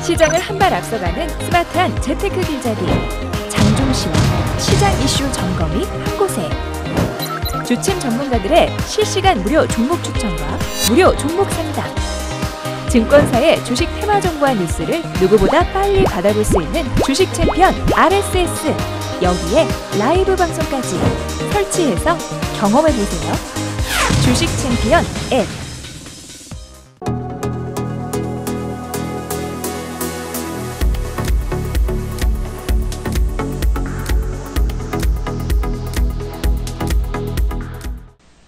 시장을 한 발 앞서가는 스마트한 재테크 길잡이 장종시와 시장 이슈 점검이 한 곳에 주침 전문가들의 실시간 무료 종목 추천과 무료 종목 상담 증권사의 주식 테마 정보와 뉴스를 누구보다 빨리 받아볼 수 있는 주식 챔피언 RSS 여기에 라이브 방송까지 설치해서 경험해보세요. 주식 챔피언 앱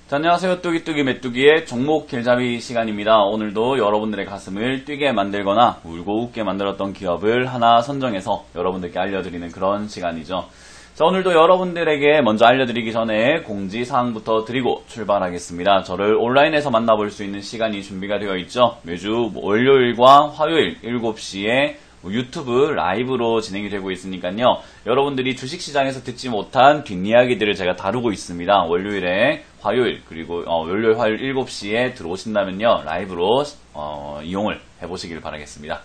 자, 안녕하세요. 뚜기뚜기 메뚜기의 종목 길잡이 시간입니다. 오늘도 여러분들의 가슴을 뛰게 만들거나 울고 웃게 만들었던 기업을 하나 선정해서 여러분들께 알려드리는 그런 시간이죠. 자, 오늘도 여러분들에게 먼저 알려드리기 전에 공지사항부터 드리고 출발하겠습니다. 저를 온라인에서 만나볼 수 있는 시간이 준비가 되어 있죠. 매주 월요일과 화요일 7시에 유튜브 라이브로 진행이 되고 있으니까요. 여러분들이 주식시장에서 듣지 못한 뒷이야기들을 제가 다루고 있습니다. 월요일에 화요일 그리고 월요일 화요일 7시에 들어오신다면요. 라이브로 이용을 해보시길 바라겠습니다.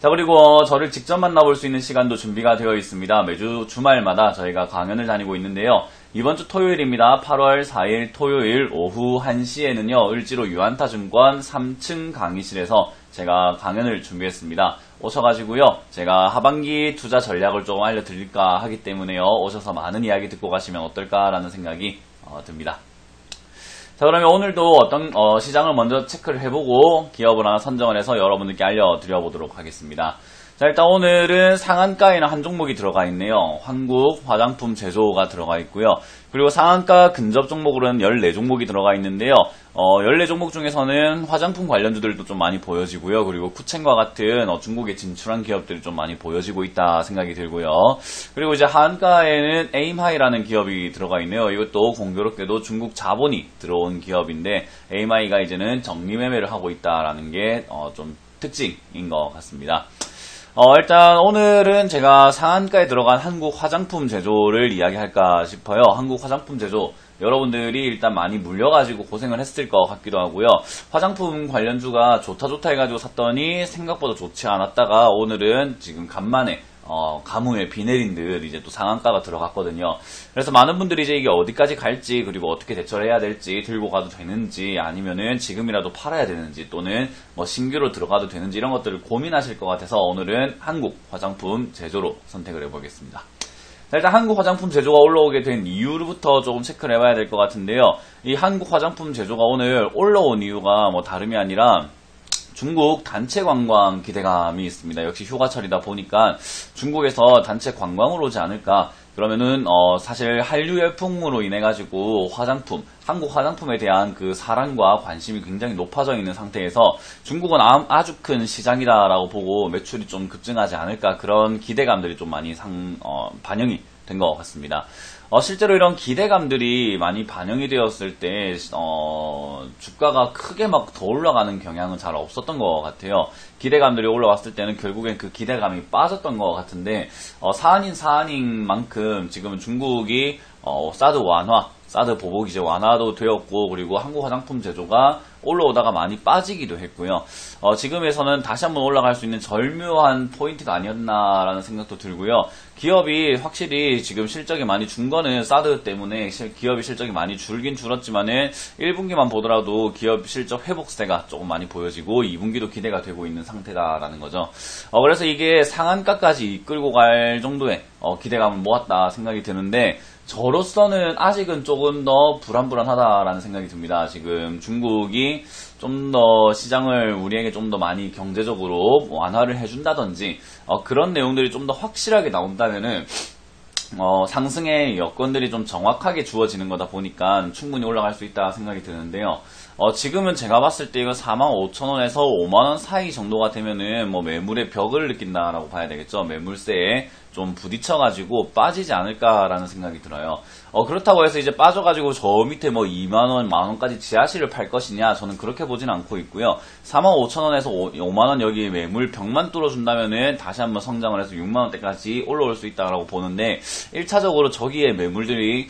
자, 그리고 저를 직접 만나볼 수 있는 시간도 준비가 되어 있습니다. 매주 주말마다 저희가 강연을 다니고 있는데요. 이번 주 토요일입니다. 8월 4일 토요일 오후 1시에는요. 을지로 유안타증권 3층 강의실에서 제가 강연을 준비했습니다. 오셔가지고요. 제가 하반기 투자 전략을 조금 알려드릴까 하기 때문에요. 오셔서 많은 이야기 듣고 가시면 어떨까라는 생각이 듭니다. 자, 그러면 오늘도 어떤 시장을 먼저 체크를 해보고 기업을 하나 선정을 해서 여러분들께 알려드려 보도록 하겠습니다. 자, 일단 오늘은 상한가에는 한 종목이 들어가 있네요. 한국 화장품 제조가 들어가 있고요. 그리고 상한가 근접 종목으로는 14종목이 들어가 있는데요. 14종목 중에서는 화장품 관련주들도 좀 많이 보여지고요. 그리고 쿠첸과 같은 중국에 진출한 기업들이 좀 많이 보여지고 있다 생각이 들고요. 그리고 이제 하한가에는 에임하이라는 기업이 들어가 있네요. 이것도 공교롭게도 중국 자본이 들어온 기업인데 에임하이가 이제는 정리매매를 하고 있다라는 게 좀 특징인 것 같습니다. 일단 오늘은 제가 상한가에 들어간 한국 화장품 제조를 이야기할까 싶어요. 한국 화장품 제조 여러분들이 일단 많이 물려가지고 고생을 했을 것 같기도 하고요. 화장품 관련주가 좋다 해가지고 샀더니 생각보다 좋지 않았다가 오늘은 지금 간만에 가뭄에 비 내린 듯 이제 또 상한가가 들어갔거든요. 그래서 많은 분들이 이제 이게 어디까지 갈지 그리고 어떻게 대처를 해야 될지 들고 가도 되는지 아니면은 지금이라도 팔아야 되는지 또는 뭐 신규로 들어가도 되는지 이런 것들을 고민하실 것 같아서 오늘은 한국 화장품 제조로 선택을 해보겠습니다. 자, 일단 한국 화장품 제조가 올라오게 된 이유부터 조금 체크를 해봐야 될 것 같은데요. 이 한국 화장품 제조가 오늘 올라온 이유가 뭐 다름이 아니라 중국 단체 관광 기대감이 있습니다. 역시 휴가철이다 보니까 중국에서 단체 관광으로 오지 않을까. 그러면은 사실 한류 열풍으로 인해 가지고 한국 화장품에 대한 그 사랑과 관심이 굉장히 높아져 있는 상태에서 중국은 아주 큰 시장이다라고 보고 매출이 좀 급증하지 않을까 그런 기대감들이 좀 많이 반영이 된 것 같습니다. 실제로 이런 기대감들이 많이 반영이 되었을 때 주가가 크게 막 더 올라가는 경향은 잘 없었던 것 같아요. 기대감들이 올라왔을 때는 결국엔 그 기대감이 빠졌던 것 같은데 사안인 만큼 지금은 중국이 사드 보복 이제 완화도 되었고 그리고 한국 화장품 제조가 올라오다가 많이 빠지기도 했고요. 지금에서는 다시 한번 올라갈 수 있는 절묘한 포인트가 아니었나라는 생각도 들고요. 기업이 확실히 지금 실적이 많이 준 거는 사드 때문에 기업이 실적이 많이 줄긴 줄었지만은 1분기만 보더라도 기업 실적 회복세가 조금 많이 보여지고 2분기도 기대가 되고 있는 상태다라는 거죠. 그래서 이게 상한가까지 이끌고 갈 정도의 기대감을 모았다 생각이 드는데 저로서는 아직은 조금 더 불안하다라는 생각이 듭니다. 지금 중국이 좀 더 시장을 우리에게 좀 더 많이 경제적으로 완화를 해준다든지 그런 내용들이 좀 더 확실하게 나온다면은 상승의 여건들이 좀 정확하게 주어지는 거다 보니까 충분히 올라갈 수 있다 생각이 드는데요. 지금은 제가 봤을 때 이거 45,000원에서 5만원 사이 정도가 되면은 뭐 매물의 벽을 느낀다라고 봐야 되겠죠. 매물세에 좀 부딪혀가지고 빠지지 않을까라는 생각이 들어요. 그렇다고 해서 이제 빠져가지고 저 밑에 뭐 2만원, 만원까지 지하실을 팔 것이냐 저는 그렇게 보진 않고 있고요. 45,000원에서 5만원 여기 매물 벽만 뚫어준다면은 다시 한번 성장을 해서 6만원대까지 올라올 수 있다라고 보는데 1차적으로 저기에 매물들이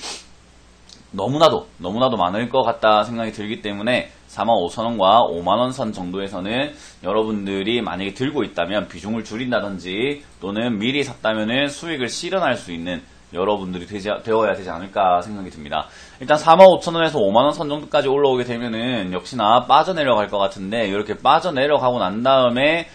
너무나도 많을 것 같다 생각이 들기 때문에 45,000원과 5만원 선 정도에서는 여러분들이 만약에 들고 있다면 비중을 줄인다든지 또는 미리 샀다면은 수익을 실현할 수 있는 여러분들이 되어야 되지 않을까 생각이 듭니다. 일단 45,000원에서 5만원 선 정도까지 올라오게 되면은 역시나 빠져내려갈 것 같은데, 이렇게 빠져내려가고 난 다음에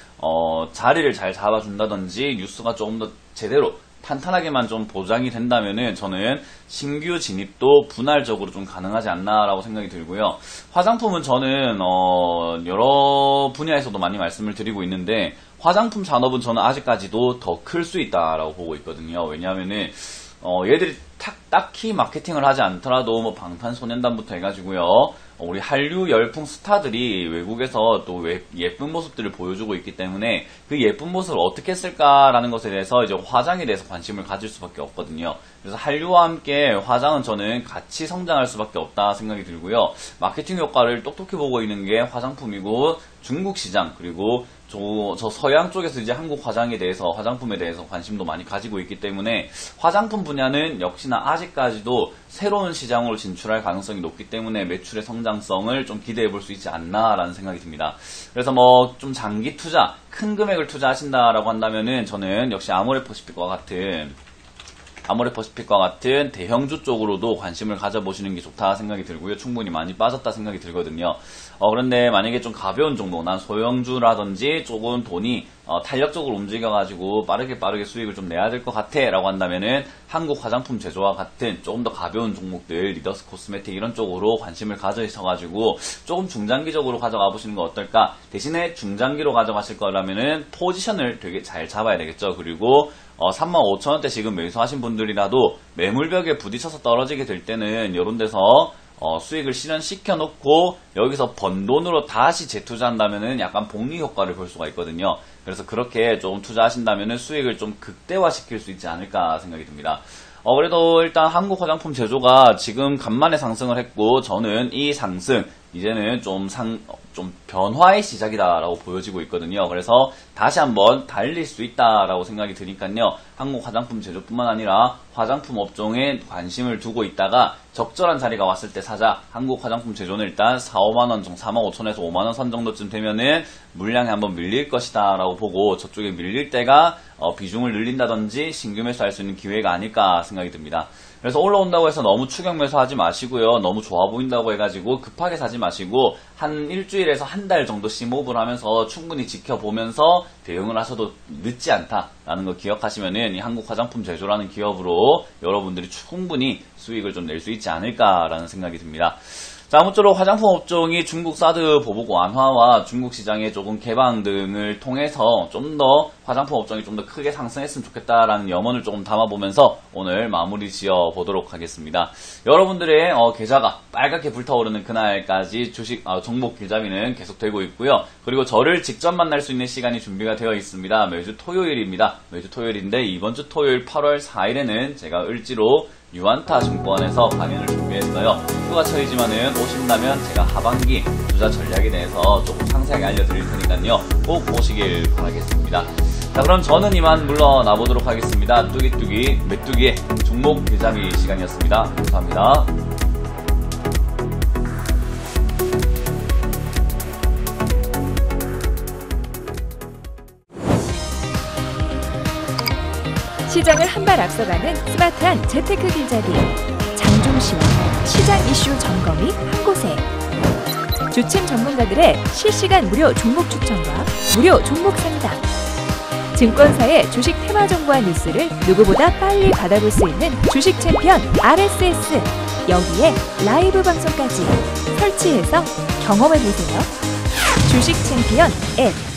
자리를 잘 잡아준다든지 뉴스가 조금 더 제대로 탄탄하게만 좀 보장이 된다면은 저는 신규 진입도 분할적으로 좀 가능하지 않나라고 생각이 들고요. 화장품은 저는 여러 분야에서도 많이 말씀을 드리고 있는데, 화장품 산업은 저는 아직까지도 더 클 수 있다라고 보고 있거든요. 왜냐하면은 얘들이 딱히 마케팅을 하지 않더라도 뭐 방탄소년단부터 해가지고요, 우리 한류 열풍 스타들이 외국에서 또 예쁜 모습들을 보여주고 있기 때문에 그 예쁜 모습을 어떻게 쓸까라는 것에 대해서 이제 화장에 대해서 관심을 가질 수밖에 없거든요. 그래서 한류와 함께 화장은 저는 같이 성장할 수밖에 없다 생각이 들고요. 마케팅 효과를 똑똑히 보고 있는 게 화장품이고, 중국 시장 그리고 저 서양 쪽에서 이제 한국 화장에 대해서, 화장품에 대해서 관심도 많이 가지고 있기 때문에 화장품 분야는 역시나 아직까지도 새로운 시장으로 진출할 가능성이 높기 때문에 매출의 성장성을 좀 기대해 볼 수 있지 않나라는 생각이 듭니다. 그래서 뭐 좀 장기 투자, 큰 금액을 투자하신다라고 한다면은 저는 역시 아모레퍼시픽과 같은 대형주 쪽으로도 관심을 가져보시는 게 좋다 생각이 들고요. 충분히 많이 빠졌다 생각이 들거든요. 그런데 만약에 좀 가벼운 종목, 난 소형주라든지 조금 돈이 탄력적으로 움직여가지고 빠르게 수익을 좀 내야 될 것 같아 라고 한다면은 한국 화장품 제조와 같은 조금 더 가벼운 종목들, 리더스 코스메틱 이런 쪽으로 관심을 가져셔가지고 조금 중장기적으로 가져가 보시는 거 어떨까. 대신에 중장기로 가져가실 거라면은 포지션을 되게 잘 잡아야 되겠죠. 그리고 35,000원대 지금 매수하신 분들이라도 매물벽에 부딪혀서 떨어지게 될 때는 이런 데서 수익을 실현시켜 놓고 여기서 번 돈으로 다시 재투자한다면은 약간 복리 효과를 볼 수가 있거든요. 그래서 그렇게 조금 투자하신다면은 수익을 좀 극대화시킬 수 있지 않을까 생각이 듭니다. 그래도 일단 한국 화장품 제조가 지금 간만에 상승을 했고, 저는 이 상승 이제는 좀 변화의 시작이다라고 보여지고 있거든요. 그래서 다시 한번 달릴 수 있다라고 생각이 드니까요. 한국 화장품 제조뿐만 아니라 화장품 업종에 관심을 두고 있다가 적절한 자리가 왔을 때 사자. 한국 화장품 제조는 일단 4-5만원 정도, 45,000원에서 5만원 선 정도쯤 되면은 물량이 한번 밀릴 것이다 라고 보고, 저쪽에 밀릴 때가 비중을 늘린다든지 신규 매수할 수 있는 기회가 아닐까 생각이 듭니다. 그래서 올라온다고 해서 너무 추격 매수하지 마시고요. 너무 좋아 보인다고 해가지고 급하게 사지 마시고 한 일주일에서 한 달 정도 심호흡을 하면서 충분히 지켜보면서 대응을 하셔도 늦지 않다라는 거 기억하시면은 이 한국 화장품 제조라는 기업으로 여러분들이 충분히 수익을 좀 낼 수 있지 않을까라는 생각이 듭니다. 자, 아무쪼록 화장품 업종이 중국 사드 보복 완화와 중국 시장의 조금 개방 등을 통해서 좀 더 화장품 업종이 좀 더 크게 상승했으면 좋겠다라는 염원을 조금 담아보면서 오늘 마무리 지어 보도록 하겠습니다. 여러분들의 계좌가 빨갛게 불타오르는 그날까지 종목 길잡이는 계속되고 있고요. 그리고 저를 직접 만날 수 있는 시간이 준비가 되어 있습니다. 매주 토요일입니다. 매주 토요일인데 이번 주 토요일 8월 4일에는 제가 을지로 유안타 증권에서 강연을 준비했어요. 휴가철이지만은 오신다면 제가 하반기 투자 전략에 대해서 조금 상세하게 알려드릴 테니까요. 꼭 오시길 바라겠습니다. 자, 그럼 저는 이만 물러나 보도록 하겠습니다. 뚜기뚜기 메뚜기의 종목 길잡이 시간이었습니다. 감사합니다. 시장을 한 발 앞서가는 스마트한 재테크 길잡이 장종시와 시장 이슈 점검이 한 곳에. 주침 전문가들의 실시간 무료 종목 추천과 무료 종목 상담, 증권사의 주식 테마 정보와 뉴스를 누구보다 빨리 받아볼 수 있는 주식 챔피언 RSS, 여기에 라이브 방송까지 설치해서 경험해보세요. 주식 챔피언 앱